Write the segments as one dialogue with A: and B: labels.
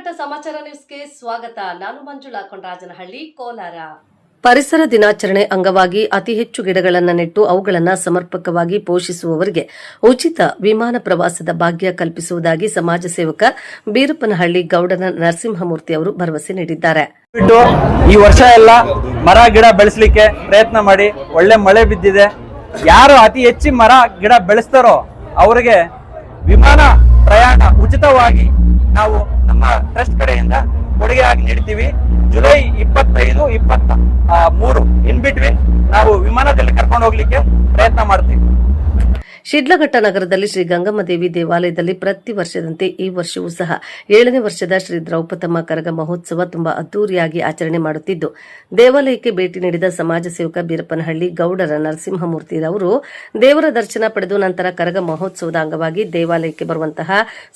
A: ಸ್ವಾಗತ ಸಮಾಚಾರ ನ್ಯೂಸ್ಗೆ ಸ್ವಾಗತ. ನಾನು ಮಂಜುಳಾ ಕೊಂಡರಾಜನಹಳ್ಳಿ, ಕೋಲಾರ. ಪರಿಸರ ದಿನಾಚರಣೆ ಅಂಗವಾಗಿ ಅತಿ ಹೆಚ್ಚು ಗಿಡಗಳನ್ನು ನೆಟ್ಟು ಅವುಗಳನ್ನು ಸಮರ್ಪಕವಾಗಿ ಪೋಷಿಸುವವರಿಗೆ ಉಚಿತ ವಿಮಾನ ಪ್ರವಾಸದ ಭಾಗ್ಯ ಕಲ್ಪಿಸುವುದಾಗಿ ಸಮಾಜ ಸೇವಕ ಬೀರಪ್ಪನಹಳ್ಳಿ ಗೌಡನ ನರಸಿಂಹಮೂರ್ತಿ ಅವರು ಭರವಸೆ ನೀಡಿದ್ದಾರೆ.
B: ಈ ವರ್ಷ ಎಲ್ಲ ಮರ ಗಿಡ ಬೆಳೆಸಲಿಕ್ಕೆ ಪ್ರಯತ್ನ ಮಾಡಿ. ಒಳ್ಳೆ ಮಳೆ ಬಿದ್ದಿದೆ. ಯಾರು ಅತಿ ಹೆಚ್ಚು ಮರ ಗಿಡ ಬೆಳೆಸ್ತಾರೋ ಅವರಿಗೆ ವಿಮಾನ ಪ್ರಯಾಣ ಉಚಿತವಾಗಿ ನಾವು ನಮ್ಮ ಟ್ರಸ್ಟ್ ಕಡೆಯಿಂದ ಕೊಡುಗೆಯಾಗಿ ನೀಡ್ತೀವಿ. ಜುಲೈ 25, 23 ಇನ್ ಬಿಟ್ವೀನ್ ನಾವು ವಿಮಾನದಲ್ಲಿ ಕರ್ಕೊಂಡು ಹೋಗ್ಲಿಕ್ಕೆ ಪ್ರಯತ್ನ ಮಾಡ್ತೀವಿ.
A: ಶಿಡ್ಲಘಟ್ಟ ನಗರದಲ್ಲಿ ಶ್ರೀ ಗಂಗಮ್ಮ ದೇವಿ ದೇವಾಲಯದಲ್ಲಿ ಪ್ರತಿ ವರ್ಷದಂತೆ ಈ ವರ್ಷವೂ ಸಹ 7ನೇ ವರ್ಷದ ಶ್ರೀ ದ್ರೌಪದಮ್ಮ ಕರಗ ಮಹೋತ್ಸವ ತುಂಬಾ ಅದ್ದೂರಿಯಾಗಿ ಆಚರಣೆ ಮಾಡುತ್ತಿದ್ದು, ದೇವಾಲಯಕ್ಕೆ ಭೇಟಿ ನೀಡಿದ ಸಮಾಜ ಸೇವಕ ಬೀರಪ್ಪನಹಳ್ಳಿ ಗೌಡರ ನರಸಿಂಹಮೂರ್ತಿರವರು ದೇವರ ದರ್ಶನ ಪಡೆದು ನಂತರ ಕರಗ ಮಹೋತ್ಸವದ ಅಂಗವಾಗಿ ದೇವಾಲಯಕ್ಕೆ ಬರುವಂತಹ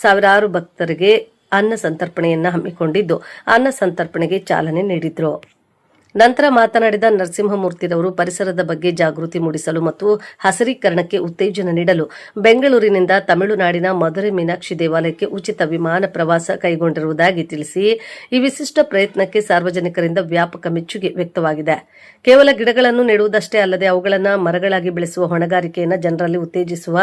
A: ಸಾವಿರಾರು ಭಕ್ತರಿಗೆ ಅನ್ನ ಸಂತರ್ಪಣೆಯನ್ನು ಹಮ್ಮಿಕೊಂಡಿದ್ದು, ಅನ್ನ ಸಂತರ್ಪಣೆಗೆ ಚಾಲನೆ ನೀಡಿದ್ರು. ನಂತರ ಮಾತನಾಡಿದ ನರಸಿಂಹಮೂರ್ತಿರವರು ಪರಿಸರದ ಬಗ್ಗೆ ಜಾಗೃತಿ ಮೂಡಿಸಲು ಮತ್ತು ಹಸಿರೀಕರಣಕ್ಕೆ ಉತ್ತೇಜನ ನೀಡಲು ಬೆಂಗಳೂರಿನಿಂದ ತಮಿಳುನಾಡಿನ ಮಧುರೆ ಮೀನಾಕ್ಷಿ ದೇವಾಲಯಕ್ಕೆ ಉಚಿತ ವಿಮಾನ ಪ್ರವಾಸ ಕೈಗೊಂಡಿರುವುದಾಗಿ ತಿಳಿಸಿ, ಈ ವಿಶಿಷ್ಟ ಪ್ರಯತ್ನಕ್ಕೆ ಸಾರ್ವಜನಿಕರಿಂದ ವ್ಯಾಪಕ ಮೆಚ್ಚುಗೆ ವ್ಯಕ್ತವಾಗಿದೆ. ಕೇವಲ ಗಿಡಗಳನ್ನು ನೆಡುವುದಷ್ಟೇ ಅಲ್ಲದೆ ಅವುಗಳನ್ನು ಮರಗಳಾಗಿ ಬೆಳೆಸುವ ಹೊಣೆಗಾರಿಕೆಯನ್ನು ಜನರಲ್ಲಿ ಉತ್ತೇಜಿಸುವ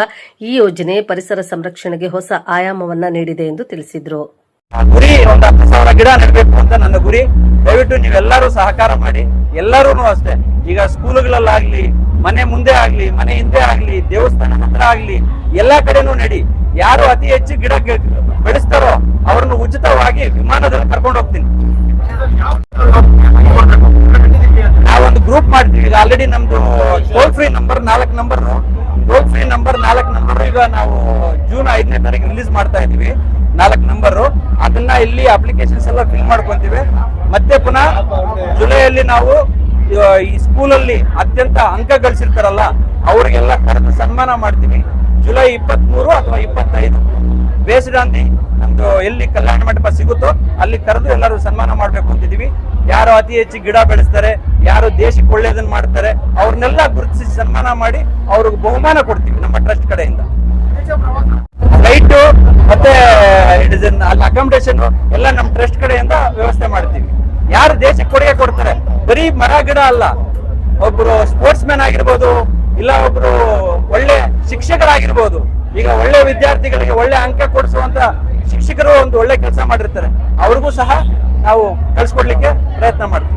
A: ಈ ಯೋಜನೆ ಪರಿಸರ ಸಂರಕ್ಷಣೆಗೆ ಹೊಸ ಆಯಾಮವನ್ನ ನೀಡಿದೆ ಎಂದು ತಿಳಿಸಿದರು.
B: ಗುರಿ ಒಂದು 10,000 ಗಿಡ ನೆಡಬೇಕು ಅಂತ ನನ್ನ ಗುರಿ. ದಯವಿಟ್ಟು ನೀವೆಲ್ಲರೂ ಸಹಕಾರ ಮಾಡಿ. ಎಲ್ಲರೂ ಅಷ್ಟೇ, ಈಗ ಸ್ಕೂಲ್ಗಳಲ್ಲಾಗ್ಲಿ, ಮನೆ ಮುಂದೆ ಆಗ್ಲಿ, ಮನೆ ಹಿಂದೆ ಆಗ್ಲಿ, ದೇವಸ್ಥಾನ ಹತ್ರ ಆಗ್ಲಿ, ಎಲ್ಲಾ ಕಡೆನೂ ನೆಡಿ. ಯಾರು ಅತಿ ಹೆಚ್ಚು ಗಿಡ ಬೆಳೆಸ್ತಾರೋ ಅವ್ರನ್ನು ಉಚಿತವಾಗಿ ವಿಮಾನದಲ್ಲಿ ಕರ್ಕೊಂಡು ಹೋಗ್ತೀನಿ. ನಾವೊಂದು ಗ್ರೂಪ್ ಮಾಡ್ತೀವಿ. ಈಗ ಆಲ್ರೆಡಿ ನಮ್ದು ಟೋಲ್ ಫ್ರೀ ನಂಬರ್ 4 ನಂಬರ್ ಈಗ ನಾವು ಜೂನ್ 5ನೇ ತಾರೀಕು ರಿಲೀಸ್ ಮಾಡ್ತಾ ಇದೀವಿ. 4 ನಂಬರ್ ಅದನ್ನ ಇಲ್ಲಿ ಅಪ್ಲಿಕೇಶನ್ಸ್ ಎಲ್ಲ ಫಿಲ್ ಮಾಡ್ಕೊಂತೀವಿ. ಮತ್ತೆ ಪುನಃ ಜುಲೈಯಲ್ಲಿ ನಾವು ಈ ಸ್ಕೂಲಲ್ಲಿ ಅತ್ಯಂತ ಅಂಕ ಗಳಿಸಿರ್ತಾರಲ್ಲ ಅವರಿಗೆಲ್ಲ ಕರೆದು ಸನ್ಮಾನ ಮಾಡ್ತೀವಿ. ಜುಲೈ 23 ಅಥವಾ 25 ಬೇಸ್ಡ್ ಆನ್ ನಮ್ದು ಎಲ್ಲಿ ಕಲ್ಯಾಣ ಮಂಟಪ ಸಿಗುತ್ತೋ ಅಲ್ಲಿ ಕರೆದು ಎಲ್ಲರೂ ಸನ್ಮಾನ ಮಾಡ್ಬೇಕು ಅಂತಿದೀವಿ. ಯಾರು ಅತಿ ಹೆಚ್ಚು ಗಿಡ ಬೆಳೆಸ್ತಾರೆ, ಯಾರು ದೇಶಕ್ಕೆ ಒಳ್ಳೇದನ್ನ ಮಾಡ್ತಾರೆ ಅವ್ರನ್ನೆಲ್ಲ ಗುರುತಿಸಿ ಸನ್ಮಾನ ಮಾಡಿ ಅವ್ರಿಗೆ ಬಹುಮಾನ ಕೊಡ್ತೀವಿ ನಮ್ಮ ಟ್ರಸ್ಟ್ ಕಡೆಯಿಂದ. ಲೈಟ್ ಮತ್ತೆ ಅಲ್ಲಿ ಅಕಾಮಿಡೇಷನ್ ಎಲ್ಲ ನಮ್ಮ ಟ್ರಸ್ಟ್ ಕಡೆಯಿಂದ ವ್ಯವಸ್ಥೆ ಮಾಡ್ತೀವಿ. ಯಾರು ದೇಶಕ್ಕೆ ಕೊಡುಗೆ ಕೊಡ್ತಾರೆ, ಬರೀ ಮರ ಗಿಡ ಅಲ್ಲ, ಒಬ್ರು ಸ್ಪೋರ್ಟ್ಸ್ ಮ್ಯಾನ್ ಆಗಿರ್ಬೋದು, ಇಲ್ಲ ಒಬ್ರು ಒಳ್ಳೆ ಶಿಕ್ಷಕರಾಗಿರ್ಬೋದು. ಈಗ ಒಳ್ಳೆ ವಿದ್ಯಾರ್ಥಿಗಳಿಗೆ ಒಳ್ಳೆ ಅಂಕ ಕೊಡಿಸುವಂತ ಶಿಕ್ಷಕರು ಒಂದು ಒಳ್ಳೆ ಕೆಲಸ ಮಾಡಿರ್ತಾರೆ, ಅವ್ರಿಗೂ ಸಹ ನಾವು ಕಳಿಸ್ಕೊಡ್ಲಿಕ್ಕೆ ಪ್ರಯತ್ನ ಮಾಡ್ತೀವಿ.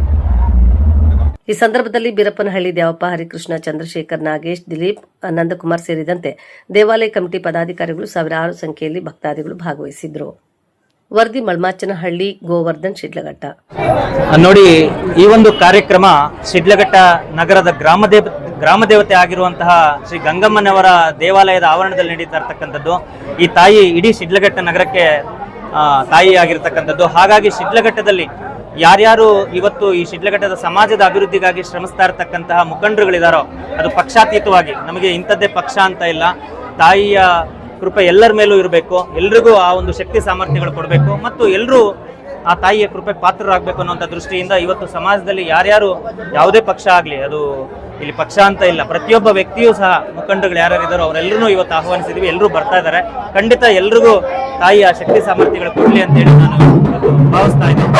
A: ಈ ಸಂದರ್ಭದಲ್ಲಿ ಬೀರಪ್ಪನಹಳ್ಳಿ ದೇವಪ್ಪ, ಹರಿಕೃಷ್ಣ, ಚಂದ್ರಶೇಖರ್, ನಾಗೇಶ್, ದಿಲೀಪ್, ನಂದಕುಮಾರ್ ಸೇರಿದಂತೆ ದೇವಾಲಯ ಕಮಿಟಿ ಪದಾಧಿಕಾರಿಗಳು ಸಾವಿರಾರು ಸಂಖ್ಯೆಯಲ್ಲಿ ಭಕ್ತಾದಿಗಳು ಭಾಗವಹಿಸಿದ್ರು. ವರದಿ ಮಳ್ಮಾಚನಹಳ್ಳಿ, ಗೋವರ್ಧನ್, ಶಿಡ್ಲಘಟ್ಟ.
C: ನೋಡಿ, ಈ ಒಂದು ಕಾರ್ಯಕ್ರಮ ಶಿಡ್ಲಘಟ್ಟ ನಗರದ ಗ್ರಾಮ ದೇವತೆ ಆಗಿರುವಂತಹ ಶ್ರೀ ಗಂಗಮ್ಮನವರ ದೇವಾಲಯದ ಆವರಣದಲ್ಲಿ ನಡೀತಾ ಇರ್ತಕ್ಕಂಥದ್ದು. ಈ ತಾಯಿ ಇಡೀ ಶಿಡ್ಲಘಟ್ಟ ನಗರಕ್ಕೆ ತಾಯಿ ಆಗಿರ್ತಕ್ಕಂಥದ್ದು. ಹಾಗಾಗಿ ಶಿಡ್ಲಘಟ್ಟದಲ್ಲಿ ಯಾರ್ಯಾರು ಇವತ್ತು ಈ ಶಿಡ್ಲಘಟ್ಟದ ಸಮಾಜದ ಅಭಿವೃದ್ಧಿಗಾಗಿ ಶ್ರಮಿಸ್ತಾ ಇರತಕ್ಕಂತಹ ಮುಖಂಡರುಗಳಿದಾರೋ, ಅದು ಪಕ್ಷಾತೀತವಾಗಿ, ನಮಗೆ ಇಂಥದ್ದೇ ಪಕ್ಷ ಅಂತ ಇಲ್ಲ, ತಾಯಿಯ ಕೃಪೆ ಎಲ್ಲರ ಮೇಲೂ ಇರಬೇಕು, ಎಲ್ರಿಗೂ ಆ ಒಂದು ಶಕ್ತಿ ಸಾಮರ್ಥ್ಯಗಳು ಕೊಡಬೇಕು ಮತ್ತು ಎಲ್ಲರೂ ಆ ತಾಯಿಯ ಕೃಪೆ ಪಾತ್ರರಾಗಬೇಕು ಅನ್ನುವಂಥ ದೃಷ್ಟಿಯಿಂದ ಇವತ್ತು ಸಮಾಜದಲ್ಲಿ ಯಾರ್ಯಾರು ಯಾವುದೇ ಪಕ್ಷ ಆಗಲಿ, ಅದು ಇಲ್ಲಿ ಪಕ್ಷ ಅಂತ ಇಲ್ಲ, ಪ್ರತಿಯೊಬ್ಬ ವ್ಯಕ್ತಿಯೂ ಸಹ ಮುಖಂಡರುಗಳು ಯಾರ್ಯಾರು ಇದ್ದಾರೋ ಅವರೆಲ್ಲರೂ ಇವತ್ತು ಆಹ್ವಾನಿಸಿದ್ವಿ. ಎಲ್ಲರೂ ಬರ್ತಾ ಇದ್ದಾರೆ. ಖಂಡಿತ ಎಲ್ರಿಗೂ ತಾಯಿಯ ಶಕ್ತಿ ಸಾಮರ್ಥ್ಯಗಳು ಕೊಡಲಿ ಅಂತೇಳಿ ನಾನು ಭಾವಿಸ್ತಾ ಇದ್ದೀನಿ.